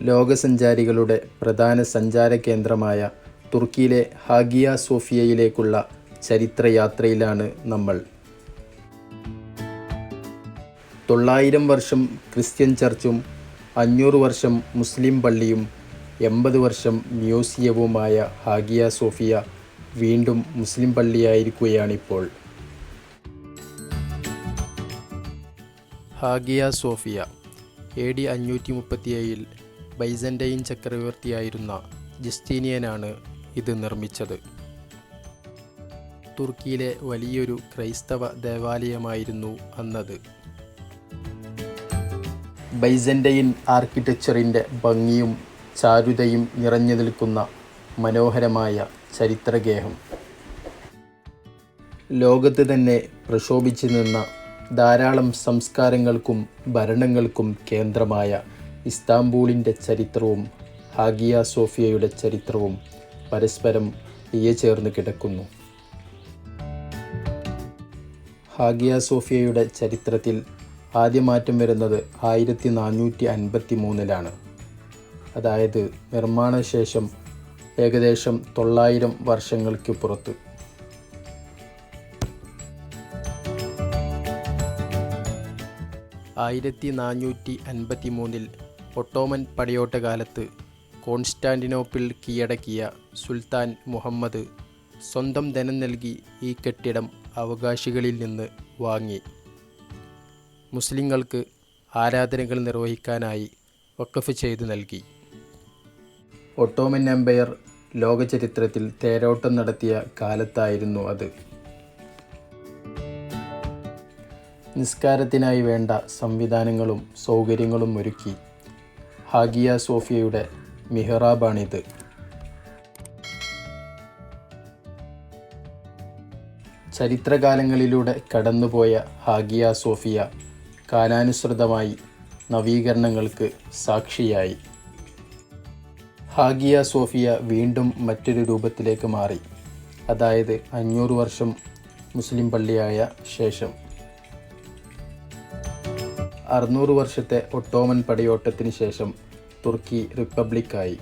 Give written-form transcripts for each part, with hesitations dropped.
ലോകസഞ്ചാരികളുടെ പ്രധാന സഞ്ചാര കേന്ദ്രമായ തുർക്കിയിലെ ഹാഗിയ സോഫിയയിലേക്കുള്ള ചരിത്രയാത്രയിലാണ് നമ്മൾ. 900 വർഷം ക്രിസ്ത്യൻ ചർച്ചും 500 വർഷം മുസ്ലിം പള്ളിയും 80 വർഷം മ്യൂസിയവുമായ ഹാഗിയ സോഫിയ വീണ്ടും മുസ്ലിം പള്ളിയായിരിക്കുകയാണിപ്പോൾ. ഹാഗിയ സോഫിയ AD 537 ബൈസൻ്റൈൻ ചക്രവർത്തിയായിരുന്ന ജസ്റ്റീനിയനാണ് ഇത് നിർമ്മിച്ചത്. തുർക്കിയിലെ വലിയൊരു ക്രൈസ്തവ ദേവാലയമായിരുന്നു അന്നത്. ബൈസൻ്റൈൻ ആർക്കിടെക്ചറിൻ്റെ ഭംഗിയും ചാരുതയും നിറഞ്ഞു നിൽക്കുന്ന മനോഹരമായ ചരിത്രഗേഹം. ലോകത്ത് തന്നെ പ്രശോഭിച്ചു നിന്ന ധാരാളം സംസ്കാരങ്ങൾക്കും ഭരണങ്ങൾക്കും കേന്ദ്രമായ ഇസ്താംബൂളിൻ്റെ ചരിത്രവും ഹാഗിയ സോഫിയയുടെ ചരിത്രവും പരസ്പരം ഇഴചേർന്ന് കിടക്കുന്നു. ഹാഗിയ സോഫിയയുടെ ചരിത്രത്തിൽ ആദ്യ മാറ്റം വരുന്നത് 1453 അതായത് നിർമ്മാണശേഷം ഏകദേശം 900 വർഷങ്ങൾക്ക് പുറത്ത്. 1453 ഒട്ടോമൻ പടയോട്ടകാലത്ത് കോൺസ്റ്റാന്റിനോപ്പിൾ കീഴടക്കിയ സുൽത്താൻ മുഹമ്മദ് സ്വന്തം ധനം നൽകി ഈ കെട്ടിടം അവകാശികളിൽ നിന്ന് വാങ്ങി. മുസ്ലിങ്ങൾക്ക് ആരാധനകൾ നിർവഹിക്കാനായി വഖഫ് ചെയ്തു നൽകി. ഒട്ടോമൻ എംപയർ ലോകചരിത്രത്തിൽ തേരോട്ടം നടത്തിയ കാലത്തായിരുന്നു അത്. നിസ്കാരത്തിനായി വേണ്ട സംവിധാനങ്ങളും സൗകര്യങ്ങളും ഒരുക്കി. ഹാഗിയ സോഫിയയുടെ മിഹ്റാബാണിത്. ചരിത്രകാലങ്ങളിലൂടെ കടന്നുപോയ ഹാഗിയ സോഫിയ കാലാനുസൃതമായി നവീകരണങ്ങൾക്ക് സാക്ഷിയായി. ഹാഗിയ സോഫിയ വീണ്ടും മറ്റൊരു രൂപത്തിലേക്ക് മാറി, അതായത് 500 വർഷം മുസ്ലിം പള്ളിയായ ശേഷം. 600 വർഷത്തെ ഒട്ടോമൻ പടയോട്ടത്തിന് ശേഷം തുർക്കി റിപ്പബ്ലിക്കായി.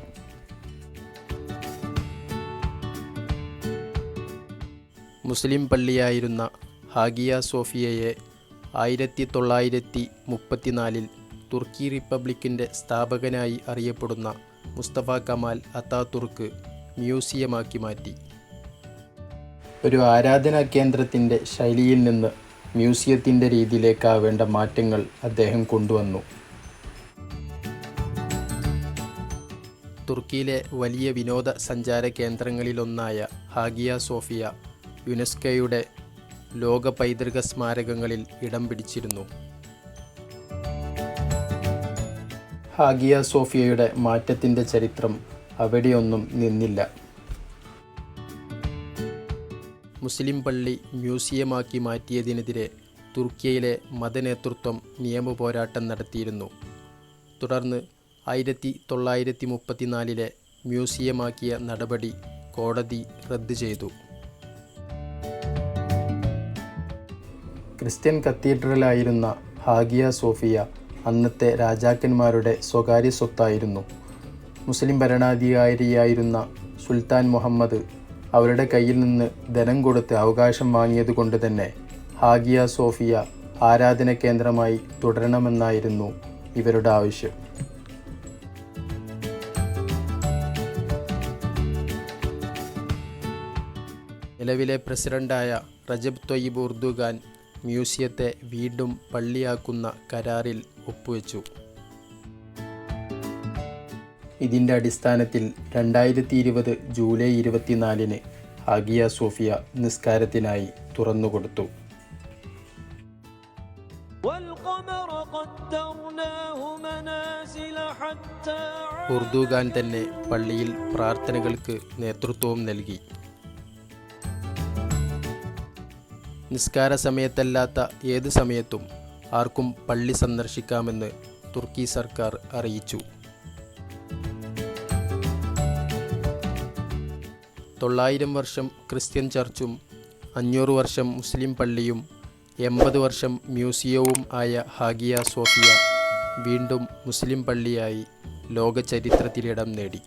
മുസ്ലിം പള്ളിയായിരുന്ന ഹാഗിയ സോഫിയയെ 1934 തുർക്കി റിപ്പബ്ലിക്കിൻ്റെ സ്ഥാപകനായി അറിയപ്പെടുന്ന മുസ്തഫ കമാൽ അത്താതുർക്ക് മ്യൂസിയമാക്കി മാറ്റി. ഒരു ആരാധനാ കേന്ദ്രത്തിൻ്റെ ശൈലിയിൽ നിന്ന് മ്യൂസിയത്തിൻ്റെ രീതിയിലേക്കാവേണ്ട മാറ്റങ്ങൾ അദ്ദേഹം കൊണ്ടുവന്നു. തുർക്കിയിലെ വലിയ വിനോദ സഞ്ചാര കേന്ദ്രങ്ങളിലൊന്നായ ഹാഗിയ സോഫിയ യുനെസ്കോയുടെ ലോക പൈതൃക സ്മാരകങ്ങളിൽ ഇടം പിടിച്ചിരുന്നു. ഹാഗിയ സോഫിയയുടെ മാറ്റത്തിൻ്റെ ചരിത്രം അവിടെയൊന്നും നിന്നില്ല. മുസ്ലിം പള്ളി മ്യൂസിയമാക്കി മാറ്റിയതിനെതിരെ തുർക്കിയയിലെ മതനേതൃത്വം നിയമപോരാട്ടം നടത്തിയിരുന്നു. തുടർന്ന് 1934 മ്യൂസിയമാക്കിയ നടപടി കോടതി റദ്ദ് ചെയ്തു. ക്രിസ്ത്യൻ കത്തീഡ്രലായിരുന്ന ഹാഗിയ സോഫിയ അന്നത്തെ രാജാക്കന്മാരുടെ സ്വകാര്യ സ്വത്തായിരുന്നു. മുസ്ലിം ഭരണാധികാരിയായിരുന്ന സുൽത്താൻ മുഹമ്മദ് അവരുടെ കയ്യിൽ നിന്ന് ധനം കൊടുത്ത് അവകാശം വാങ്ങിയതുകൊണ്ട് തന്നെ ഹാഗിയ സോഫിയ ആരാധന കേന്ദ്രമായി തുടരണമെന്നായിരുന്നു ഇവരുടെ ആവശ്യം. നിലവിലെ പ്രസിഡന്റായ റജബ് തൊയ്യിബ് ഉർദുഗാൻ മ്യൂസിയത്തെ വീണ്ടും പള്ളിയാക്കുന്ന കരാറിൽ ഒപ്പുവെച്ചു. ഇതിൻ്റെ അടിസ്ഥാനത്തിൽ 2020 ജൂലൈ 24 ഹാഗിയ സോഫിയ നിസ്കാരത്തിനായി തുറന്നുകൊടുത്തു. ഉർദുഗാൻ തന്നെ പള്ളിയിൽ പ്രാർത്ഥനകൾക്ക് നേതൃത്വവും നൽകി. നിസ്കാര സമയത്തല്ലാത്ത ഏത് സമയത്തും ആർക്കും പള്ളി സന്ദർശിക്കാമെന്ന് തുർക്കി സർക്കാർ അറിയിച്ചു. 900 വർഷം ക്രിസ്ത്യൻ ചർച്ചും 500 വർഷം മുസ്ലിം പള്ളിയും 80 വർഷം മ്യൂസിയവും ആയ ഹാഗിയ സോഫിയ വീണ്ടും മുസ്ലിം പള്ളിയായി ലോക ചരിത്രത്തിലിടം നേടി.